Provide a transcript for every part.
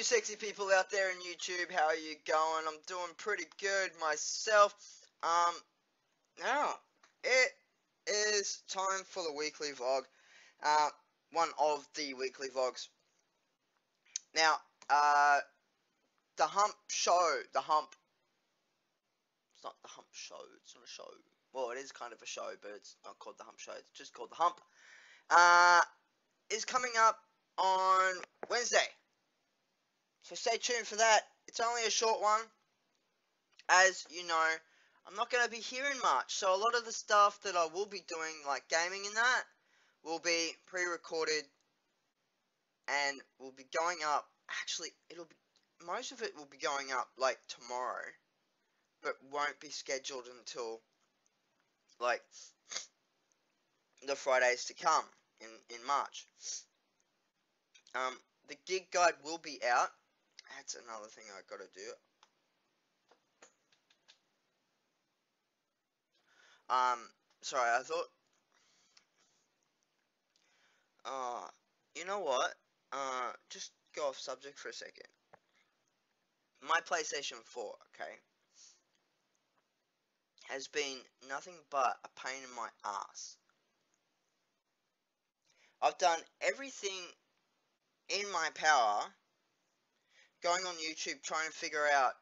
you sexy people out there in YouTube, how are you going? I'm doing pretty good myself. Now, it is time for the weekly vlog. One of the weekly vlogs. Now, the hump show, it's not the hump show, it's not a show. Well, it is kind of a show, but it's not called the hump show, it's just called the hump. Is coming up on Wednesday. So stay tuned for that. It's only a short one. As you know, I'm not going to be hearing much. So a lot of the stuff that I will be doing, like gaming and that, will be pre-recorded and will be going up. Actually, most of it will be going up like tomorrow, but won't be scheduled until like the Fridays to come in March. The gig guide will be out. That's another thing I gotta do. Sorry, I thought, you know what, just go off subject for a second. My PlayStation 4, okay, has been nothing but a pain in my ass. I've done everything in my power, going on YouTube, trying to figure out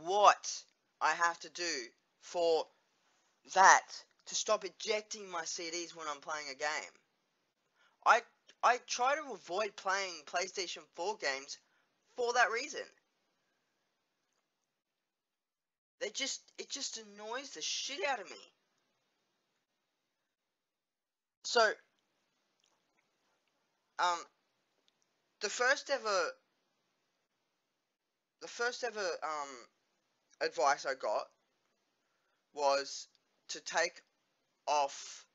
what I have to do for that to stop ejecting my CDs when I'm playing a game. I try to avoid playing PlayStation 4 games for that reason. It just annoys the shit out of me. So, the first ever advice I got was to take off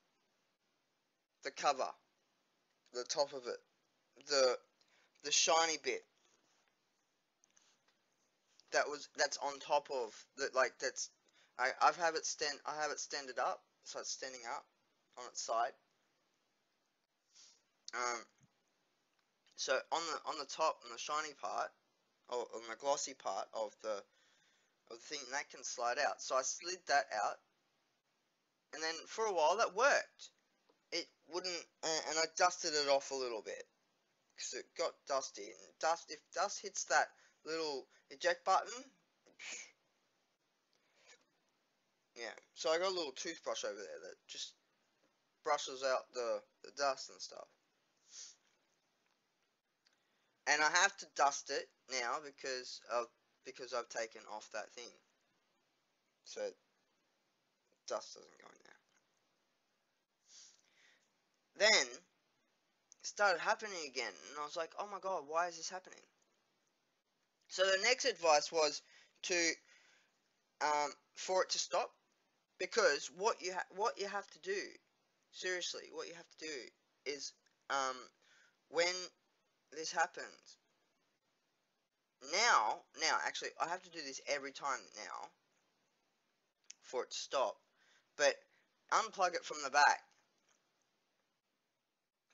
the cover, the top of it, the shiny bit that's on top of that, like that's I have it standed up, so it's standing up on its side. So on the top, on the shiny part, or on the glossy part of the thing, that can slide out. So I slid that out, and then for a while that worked. It wouldn't, and I dusted it off a little bit because it got dusty. And if dust hits that little eject button, yeah. So I got a little toothbrush over there that just brushes out the dust and stuff. And I have to dust it now because I've taken off that thing, so dust doesn't go in there. Then it started happening again, and I was like, oh my god, why is this happening? So the next advice was to for it to stop, because what you have to do, seriously, what you have to do is when this happens, now actually I have to do this every time now for it to stop, but unplug it from the back,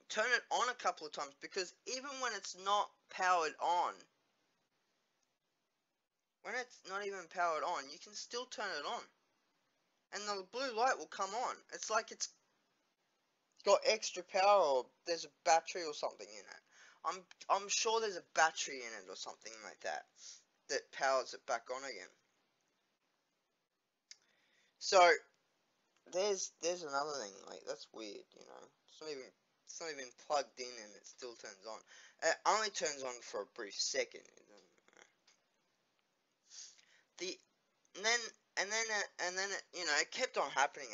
turn it on a couple of times, because even when it's not powered on, when it's not even powered on, you can still turn it on and the blue light will come on. It's like it's got extra power, or there's a battery or something in it. I'm sure there's a battery in it or something like that that powers it back on again. So there's another thing, like, that's weird, you know. It's not even plugged in and it still turns on. It only turns on for a brief second. And then it, you know, it kept on happening.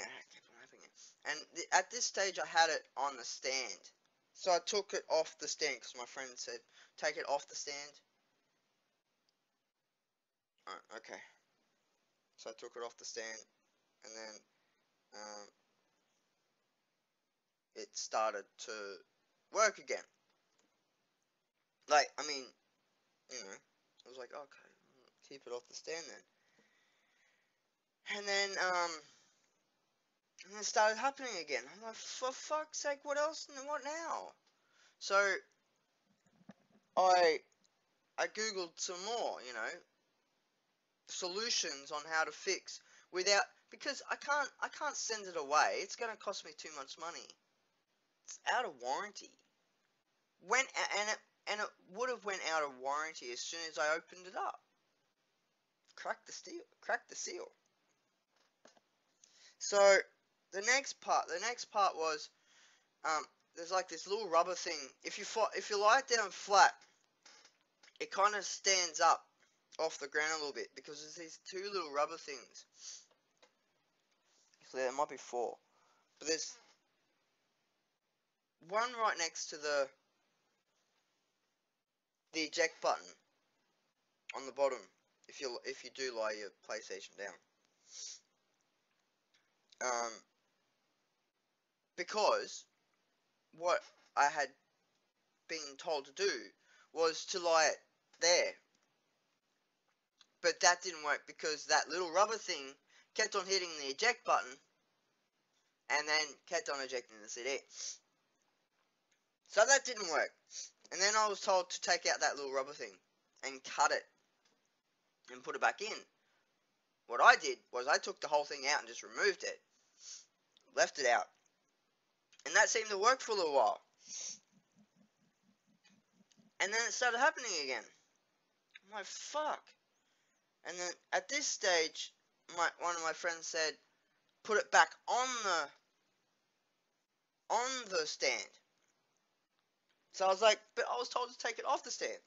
And at this stage, I had it on the stand. So I took it off the stand because my friend said, take it off the stand. Okay. So I took it off the stand, and then it started to work again. Like, I mean, you know, I was like, okay, keep it off the stand then. And then it started happening again. I'm like, for fuck's sake, what else? What now? So I I googled some more, you know, solutions on how to fix without, because I can't send it away. It's going to cost me too much money. It's out of warranty. And it would have went out of warranty as soon as I opened it up. Cracked the seal. So the next part was there's like this little rubber thing. If you lie it down flat, it kind of stands up off the ground a little bit because there's these two little rubber things. So there might be four, but there's one right next to the eject button on the bottom. If you do lie your PlayStation down, because what I had been told to do was to lie it there, but that didn't work because that little rubber thing kept on hitting the eject button and then kept on ejecting the CD. So that didn't work. And then I was told to take out that little rubber thing and cut it and put it back in. What I did was I took the whole thing out and just removed it, left it out, and that seemed to work for a little while. And then it started happening again. I'm like, fuck. And then at this stage, one of my friends said, put it back on the stand. So I was like, but I was told to take it off the stand.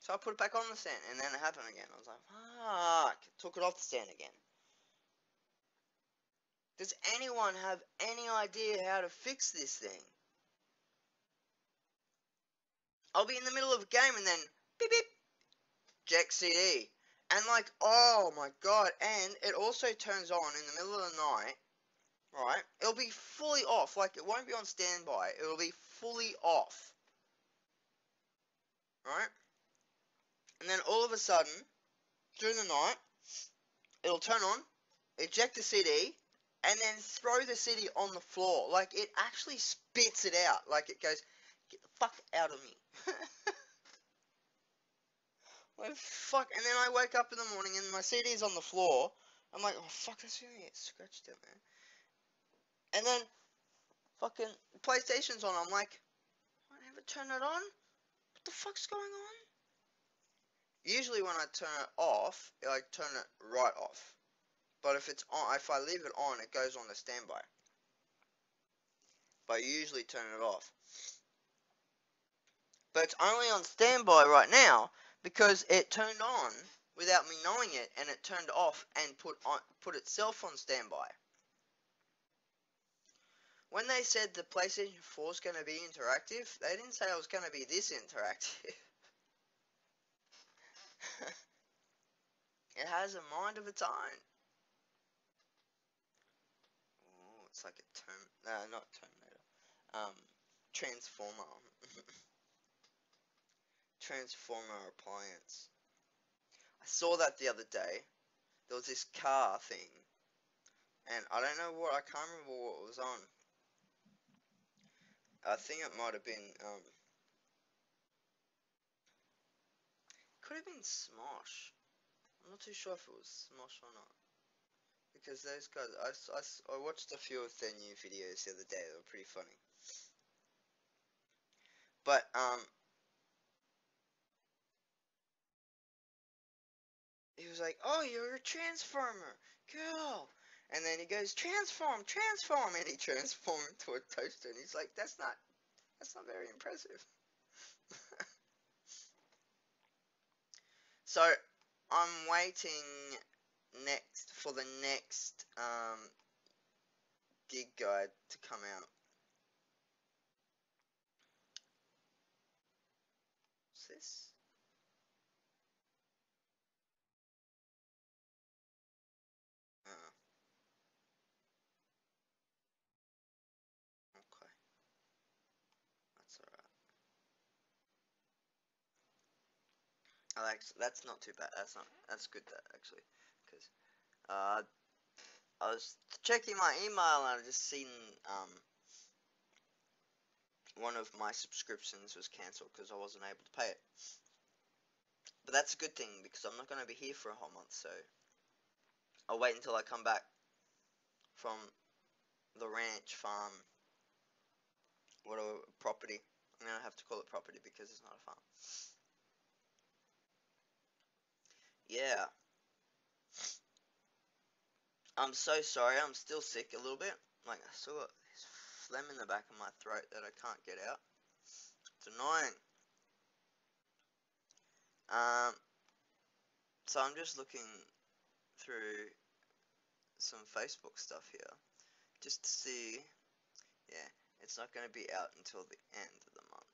So I put it back on the stand, and then it happened again. I was like, fuck. Took it off the stand again. Does anyone have any idea how to fix this thing? I'll be in the middle of a game and then beep beep, eject CD. And like, oh my god, and it also turns on in the middle of the night, right? It'll be fully off, like it won't be on standby, it'll be fully off, right? And then all of a sudden, during the night, it'll turn on, eject the CD, and then throw the CD on the floor. Like, it actually spits it out. Like, it goes, get the fuck out of me. Like, fuck. And then I wake up in the morning and my CD's on the floor. I'm like, oh, fuck, that's gonna get scratched down there. And then, fucking, PlayStation's on. I'm like, I never turn it on? What the fuck's going on? Usually when I turn it off, I turn it right off. But if it's on, if I leave it on, it goes on to standby. But I usually turn it off. But it's only on standby right now because it turned on without me knowing it, and it turned off and put itself on standby. When they said the PlayStation 4 is going to be interactive, they didn't say it was going to be this interactive. It has a mind of its own. Oh, it's like a not Terminator. Transformer. Transformer appliance. I saw that the other day. There was this car thing, and I don't know what, I can't remember what it was on. I think it might have been, could have been Smosh. I'm not too sure if it was Smosh or not. Because those guys, I watched a few of their new videos the other day, they were pretty funny. But, he was like, oh, you're a transformer, cool. And then he goes, transform, and he transformed into a toaster, and he's like, that's not very impressive. So, I'm waiting for the next, gig guide to come out. What's this? Okay. That's alright. That's not too bad. That's good actually. Because, I was checking my email and I just seen, one of my subscriptions was cancelled because I wasn't able to pay it. But that's a good thing because I'm not going to be here for a whole month, so I'll wait until I come back from the ranch, farm, whatever, property. I'm going to have to call it property because it's not a farm. Yeah. I'm so sorry, I'm still sick a little bit. Like, I still got this phlegm in the back of my throat that I can't get out. It's annoying. So I'm just looking through some Facebook stuff here, just to see. Yeah, it's not going to be out until the end of the month.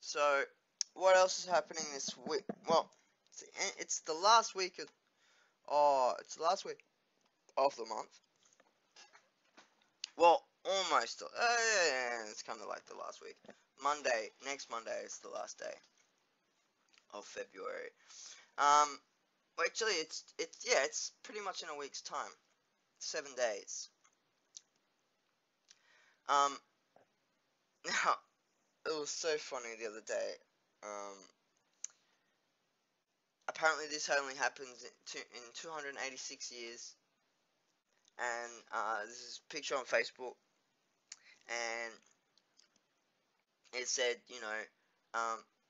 So, what else is happening this week? Well, it's the last week of. Oh, it's the last week of the month. Well, almost. Yeah, it's kind of like the last week. Next Monday is the last day of February. Well, actually, it's pretty much in a week's time. 7 days. Now, it was so funny the other day. Apparently this only happens in 286 years. And this is a picture on Facebook. And it said,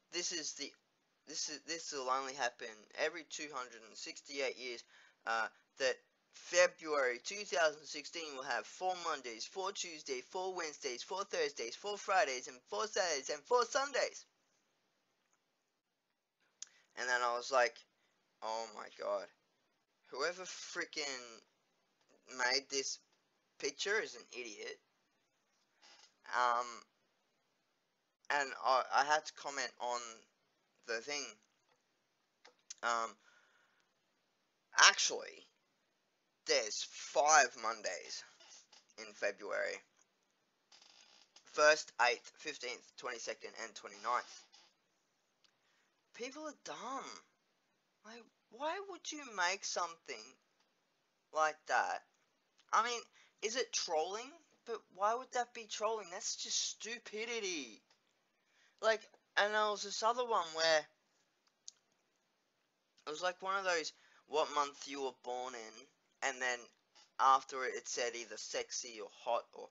this will only happen every 268 years. That February 2016 will have 4 Mondays, 4 Tuesdays, 4 Wednesdays, 4 Thursdays, 4 Fridays, and 4 Saturdays, and 4 Sundays. And then I was like, oh my god, whoever freaking made this picture is an idiot. And I had to comment on the thing. Actually, there's 5 Mondays in February. 1st, 8th, 15th, 22nd, and 29th. People are dumb. Like, why would you make something like that? I mean, is it trolling? But why would that be trolling? That's just stupidity. Like, and there was this other one where it was like one of those, what month you were born in, and then after it said either sexy or hot or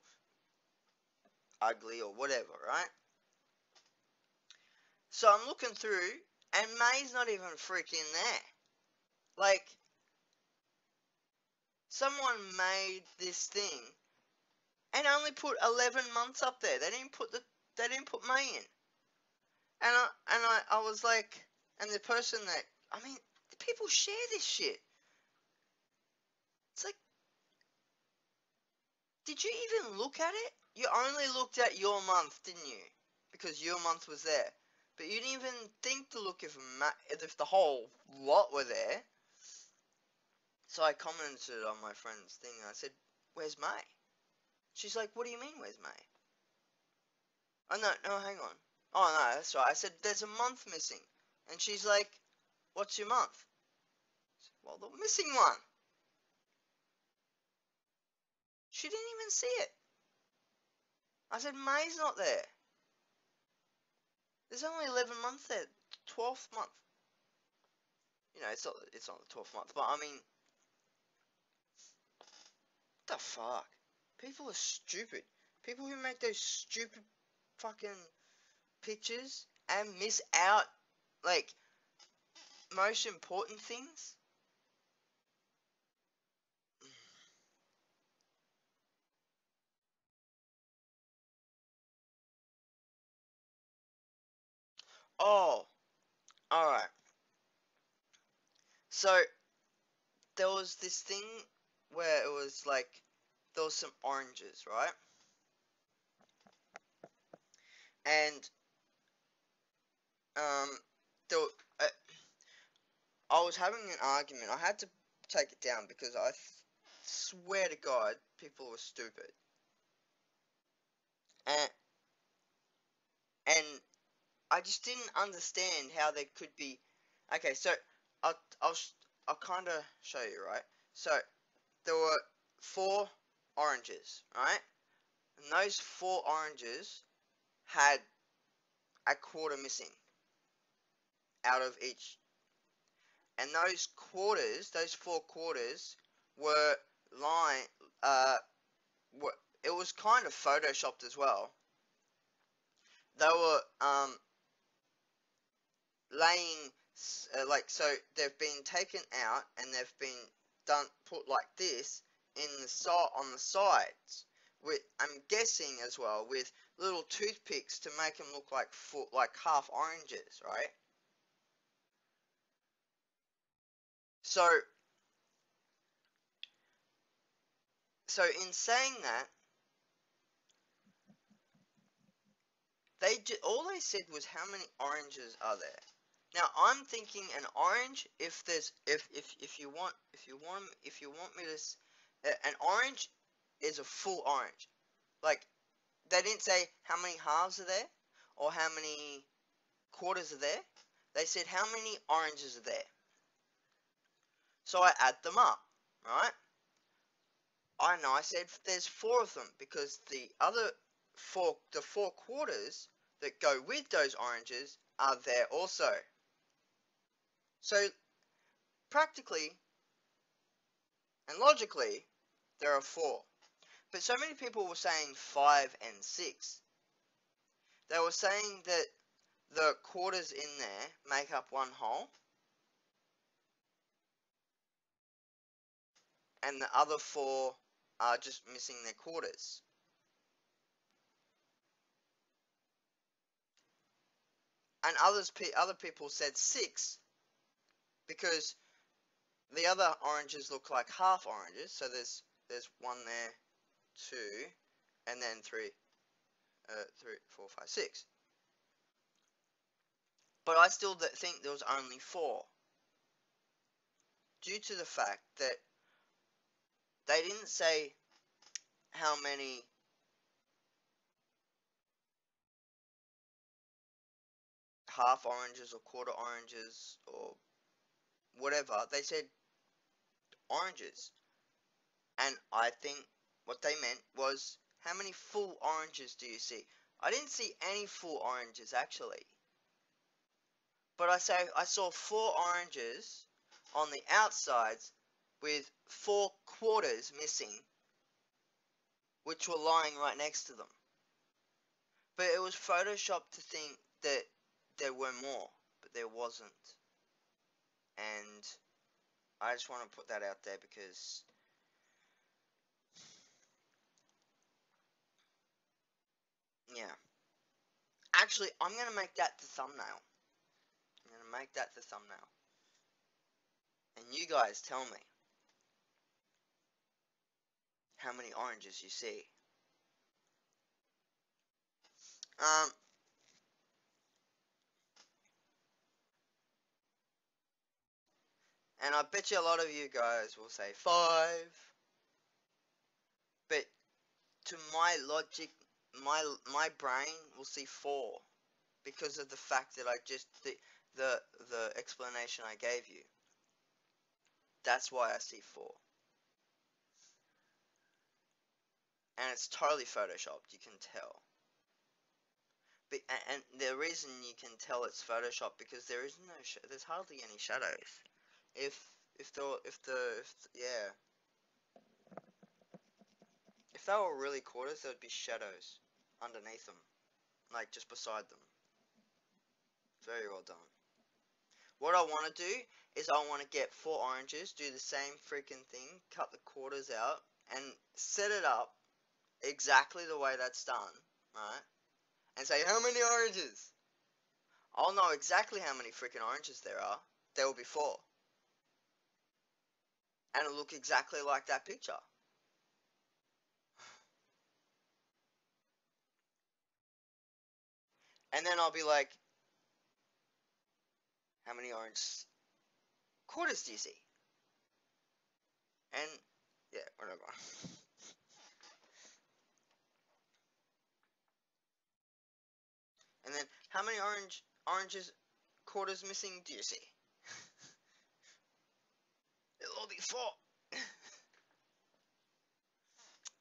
ugly or whatever, right? So I'm looking through, and May's not even freaking there. Like, someone made this thing and only put 11 months up there. They didn't put May in. And I was like, and the person that, I mean, people share this shit. It's like, did you even look at it? You only looked at your month, didn't you? Because your month was there. But you didn't even think to look if the whole lot were there. So I commented on my friend's thing and I said, where's May? She's like, what do you mean, where's May? Oh, no, hang on. Oh, no, that's right. I said, there's a month missing. And she's like, what's your month? Said, well, the missing one. She didn't even see it. I said, May's not there. There's only 11 months there. 12th month. You know, it's not the 12th month, but I mean, what the fuck? People are stupid. People who make those stupid fucking pictures and miss out, like, most important things. Oh, alright. So, there was this thing where it was like, there was some oranges, right? And, there, uh, I was having an argument. I had to take it down because I swear to God, people were stupid. And I just didn't understand how there could be. Okay, so I'll kind of show you, right? So there were 4 oranges, right? and those 4 oranges had a quarter missing out of each. And those quarters, those 4 quarters, were line. It was kind of photoshopped as well. They were laying so they've been taken out and they've been put like this on the sides. I'm guessing as well with little toothpicks to make them look like half oranges, right? So in saying that, all they said was how many oranges are there. Now I'm thinking an orange. If you want me to, an orange is a full orange. Like, they didn't say how many halves are there or how many quarters are there. They said how many oranges are there. So I add them up, right? I know I said there's 4 of them because the four quarters that go with those oranges are there also. So practically and logically there are 4. But so many people were saying 5 and 6. They were saying that the quarters in there make up one whole, and the other 4 are just missing their quarters. And other people said 6 because the other oranges look like half oranges. So there's 1 there, 2, and then 3, 4, 5, 6. But I still think there was only 4, due to the fact that they didn't say how many half oranges or quarter oranges or whatever. They said oranges. And I think what they meant was, how many full oranges do you see? I didn't see any full oranges actually. But I saw 4 oranges on the outsides with 4 quarters missing, which were lying right next to them. But it was photoshopped to think that there were more, but there wasn't. And I just want to put that out there because yeah. Actually, I'm going to make that the thumbnail. I'm going to make that the thumbnail. And you guys tell me how many oranges you see. And I bet you a lot of you guys will say 5. But to my logic, my brain will see 4 because of the fact that the explanation I gave you. That's why I see 4. And it's totally photoshopped, you can tell. And the reason you can tell it's photoshopped because there's hardly any shadows. If they were really quarters, there would be shadows underneath them, like just beside them. Very well done. What I want to do is I want to get 4 oranges, do the same freaking thing, cut the quarters out, and set it up exactly the way that's done, right? And say, how many oranges? I'll know exactly how many freaking oranges there are. There will be 4. And it'll look exactly like that picture. And then I'll be like, how many orange quarters do you see? And yeah, whatever. And then how many oranges quarters missing do you see? It'll all be 4.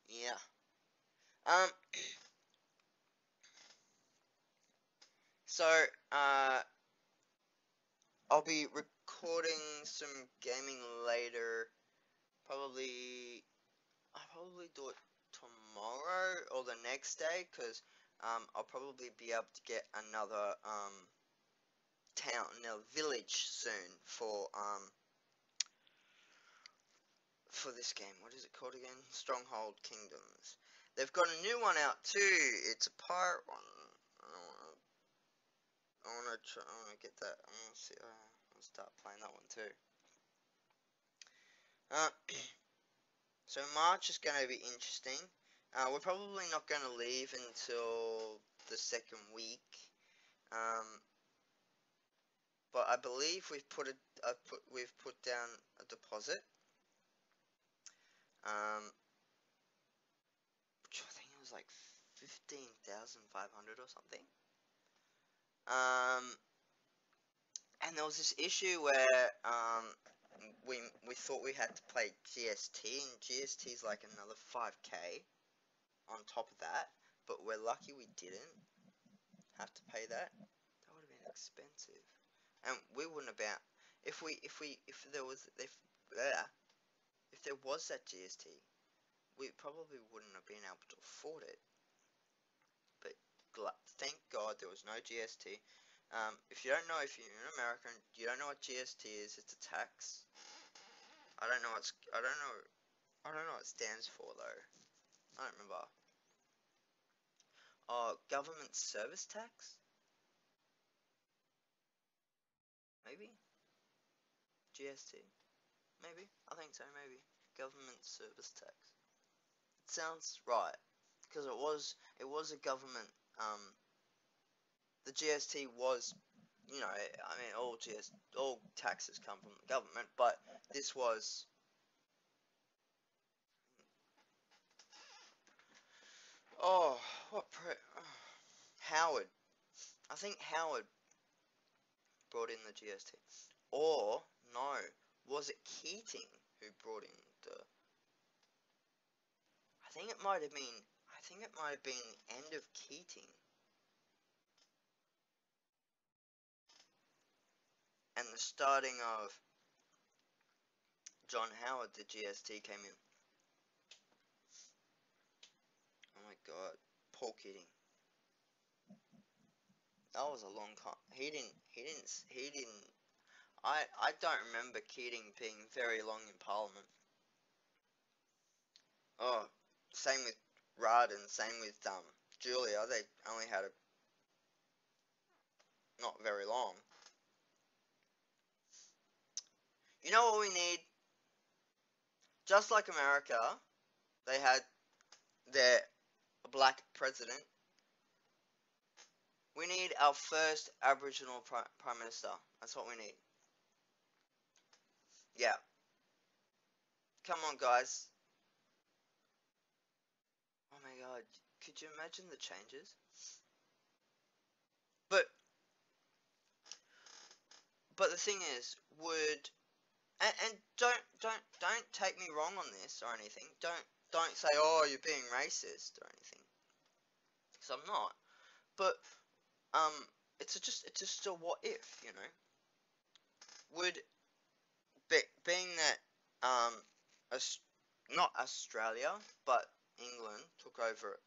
Yeah. probably do it tomorrow or the next day, because I'll probably be able to get another town, another village soon for this game. What is it called again? Stronghold Kingdoms. They've got a new one out too. It's a pirate one. I wanna get that. I wanna see. I'll start playing that one too. So March is going to be interesting. We're probably not going to leave until the second week. But I believe we've put down a deposit. Which I think it was like 15,500 or something. And there was this issue where we thought we had to pay GST, and GST is like another 5k on top of that, but we're lucky we didn't have to pay that. That would have been expensive, and we wouldn't have been, if there was that GST, we probably wouldn't have been able to afford it. But thank God there was no GST. If you don't know, if you're an American, you don't know what GST is. It's a tax. I don't know what it stands for though. I don't remember. Oh, government service tax? Maybe? GST? Maybe? I think so, maybe. Government service tax. It sounds right. Because it was a government, the GST was, you know, I mean, all taxes come from the government, but this was, Howard. I think Howard brought in the GST. Or, no, was it Keating who brought in the... I think it might have been the end of Keating. And the starting of John Howard, the GST came in. Oh my god, Paul Keating. That was a long time. He didn't, I don't remember Keating being very long in Parliament. Oh, same with Rudd and same with Julia. They only had not very long. You know what we need? Just like America, they had their black president. We need our first Aboriginal Prime Minister. That's what we need. Yeah. Come on, guys. Oh my god. Could you imagine the changes? But the thing is, and don't take me wrong on this or anything. Don't say, oh, you're being racist or anything. Because I'm not. But it's just a what if, you know? Would being that not Australia but England took over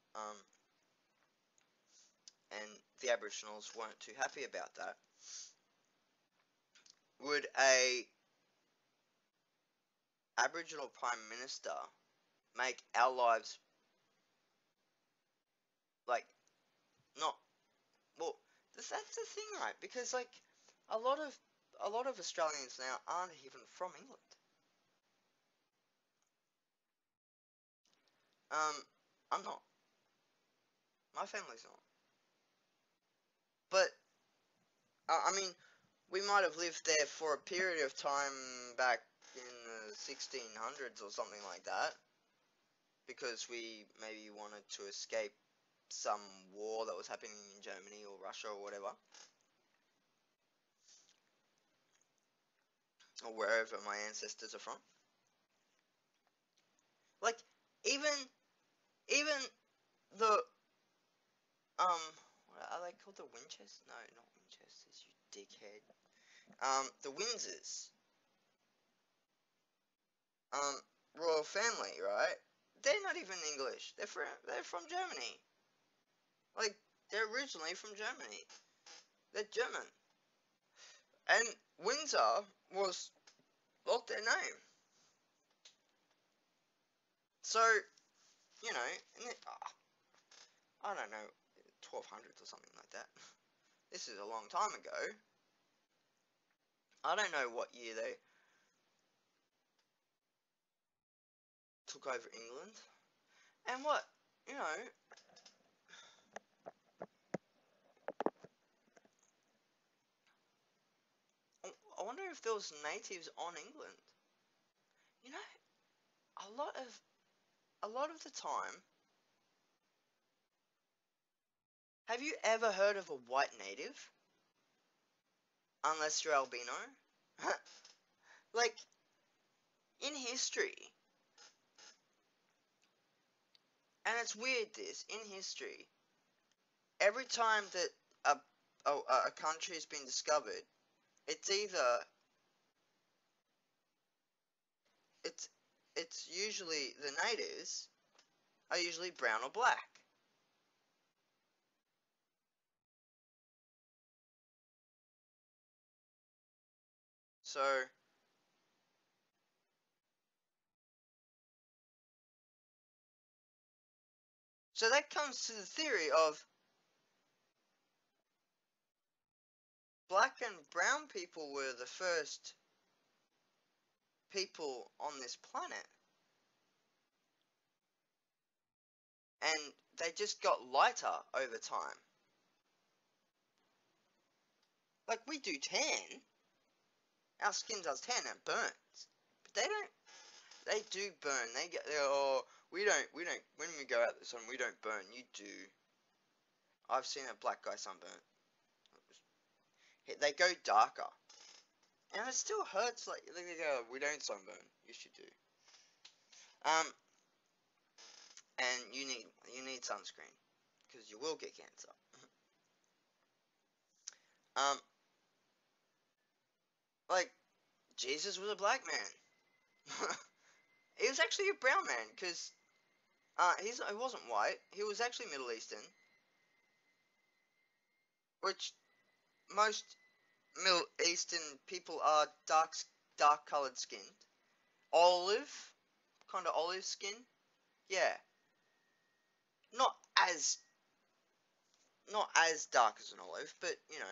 and the Aboriginals weren't too happy about that, would a Aboriginal Prime Minister make our lives like not well? That's the thing, right? Because like a lot of Australians now aren't even from England. I'm not. My family's not. But I mean, we might have lived there for a period of time back in the 1600s or something like that, because we maybe wanted to escape some war that was happening in Germany or Russia or whatever, or wherever my ancestors are from. Like even the what are they called? The Winchesters? No, not Winchesters, you dickhead. The Windsors. Royal family, right? They're not even English. They're from Germany. Like, they're originally from Germany. They're German. And Windsor was not their name. So, you know, I don't know, 1200s or something like that. This is a long time ago. I don't know what year they took over England. And what, you know, I wonder if there was natives on England. You know, a lot of the time, have you ever heard of a white native? Unless you're albino. Like, in history, and it's weird this, in history, every time that a country has been discovered, it's either, it's usually, the natives are usually brown or black. So, that comes to the theory of black and brown people were the first people on this planet. And they just got lighter over time. Like, we do tan. Our skin does tan and burns. But they don't. They do burn. They get, oh, we don't, when we go out the sun, we don't burn. You do. I've seen a black guy sunburn. They go darker. And it still hurts, like, they go, we don't sunburn. Yes, you do. And you need sunscreen. Because you will get cancer. Like, Jesus was a black man. He was actually a brown man, because he wasn't white. He was actually Middle Eastern, which most Middle Eastern people are dark colored skinned. Olive, kind of olive skin. Yeah, not as dark as an olive, but you know.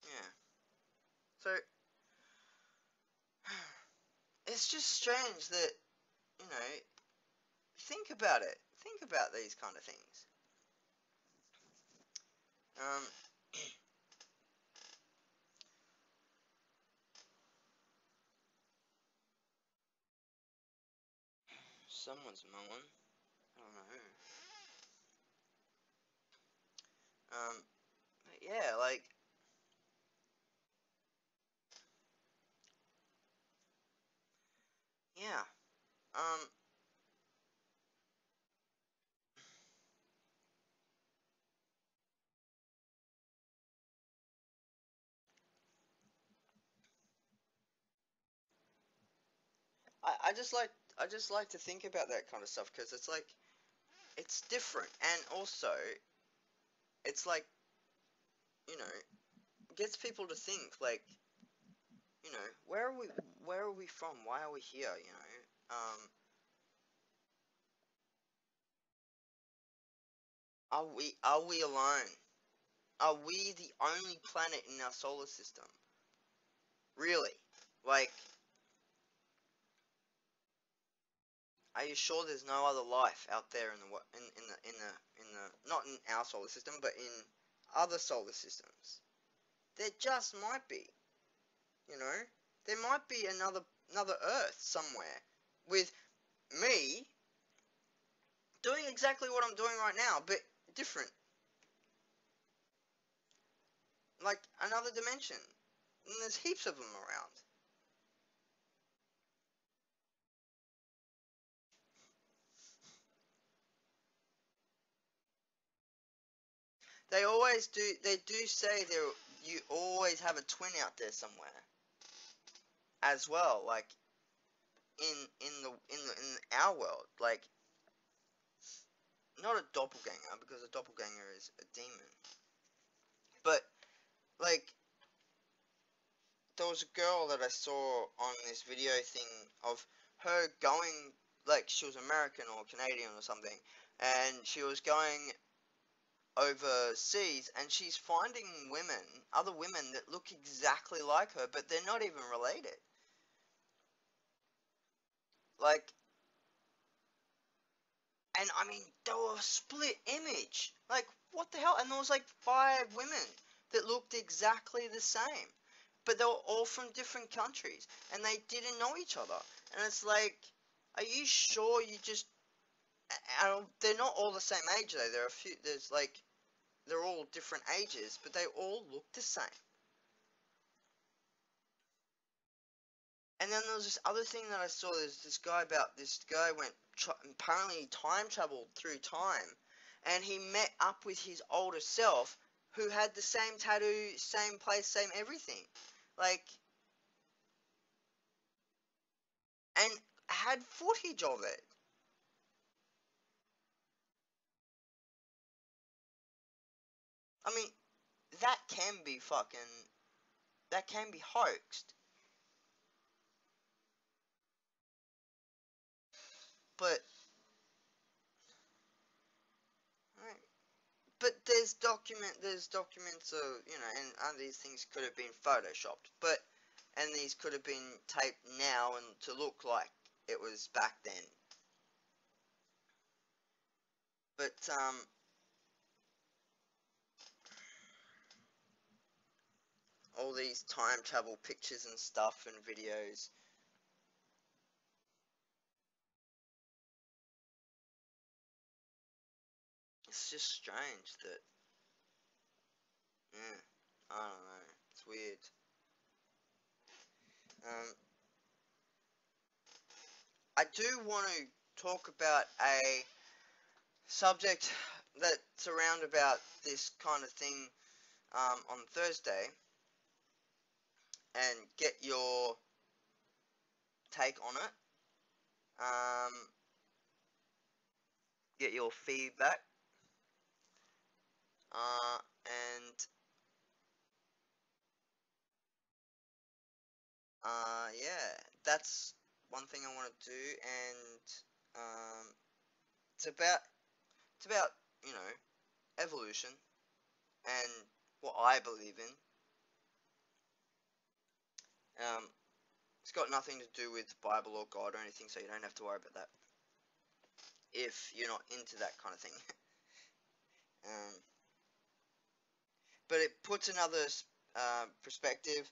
Yeah. So it's just strange that, you know, think about it. Think about these kind of things. Someone's mowing. I don't know who. But yeah, like, yeah. I just like to think about that kind of stuff, because it's like, it's different, and also it's like, you know, gets people to think, like, you know, where are we from, why are we here, you know, are we alone, are we the only planet in our solar system, really, like, are you sure there's no other life out there in the not in our solar system, but in other solar systems? There just might be, you know, there might be another Earth somewhere with me doing exactly what I'm doing right now, but different, like another dimension. And there's heaps of them around. They always do. They do say you always have a twin out there somewhere as well, like in our world, like not a doppelganger, because a doppelganger is a demon, but like there was a girl that I saw on this video thing of her going, like she was American or Canadian or something, and she was going overseas, and she's finding other women that look exactly like her, but they're not even related. Like, and I mean, they were a split image. Like, what the hell? And there was like 5 women that looked exactly the same, but they were all from different countries, and they didn't know each other. And it's like, are you sure you just? They're not all the same age though. There are a few. There's like, they're all different ages, but they all look the same. And then there was this other thing that I saw. There's this guy went, apparently time traveled through time, and he met up with his older self, who had the same tattoo, same place, same everything, like, and had footage of it. I mean, that can be that can be hoaxed, but but there's documents of, and these things could have been photoshopped, and these could have been taped now and to look like it was back then. But all these time travel pictures and stuff and videos, it's just strange that, yeah, I don't know, it's weird. Um, I do want to talk about a subject that's around about this kind of thing on Thursday, and get your take on it, get your feedback, and yeah, that's one thing I want to do, and it's about you know evolution and what I believe in. Um, it's got nothing to do with the Bible or God or anything, so you don't have to worry about that if you're not into that kind of thing. um, but it puts another perspective,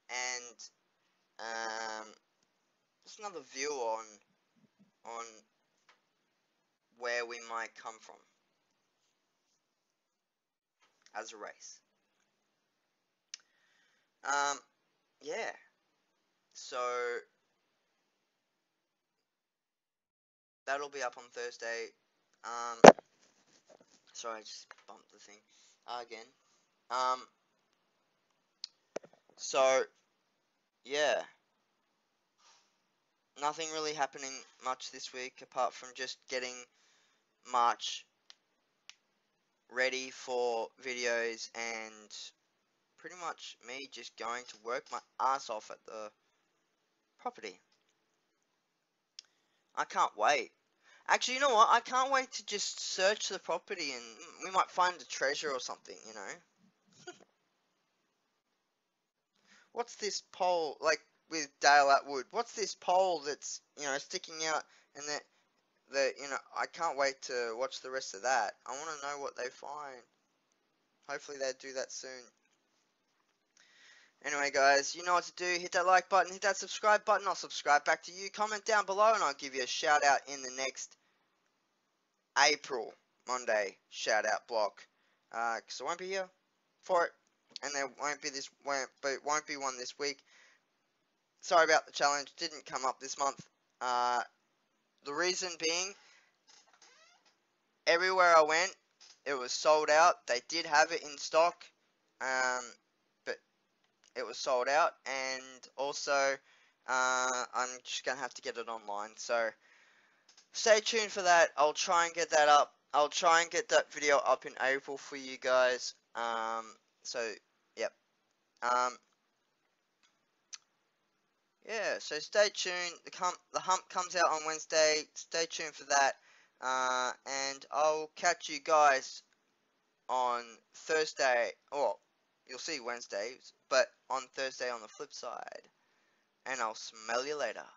and just another view on where we might come from as a race. Yeah. So that'll be up on Thursday. Sorry, I just bumped the thing again. Um, so yeah, nothing really happening much this week apart from just getting March ready for videos, and pretty much me just going to work my ass off at the property. I can't wait. Actually, you know what? I can't wait to just search the property, and we might find a treasure or something. What's this pole, like with Dale Atwood? What's this pole that's, sticking out, and I can't wait to watch the rest of that. I want to know what they find. Hopefully they do that soon. Anyway, guys, you know what to do. Hit that like button, hit that subscribe button. I'll subscribe back to you. Comment down below, and I'll give you a shout out in the next April Monday shout out block. Because I won't be here for it, and there won't be one this week. Sorry about the challenge. Didn't come up this month. The reason being, everywhere I went, it was sold out. They did have it in stock, but it was sold out, and also I'm just gonna have to get it online. So stay tuned for that. I'll try and get that up. I'll try and get that video up in April for you guys. So yep. Um, yeah. So stay tuned. The hump comes out on Wednesday. Stay tuned for that. And I'll catch you guys on Thursday. Or you'll see Wednesday, but on Thursday on the flip side. And I'll smell you later.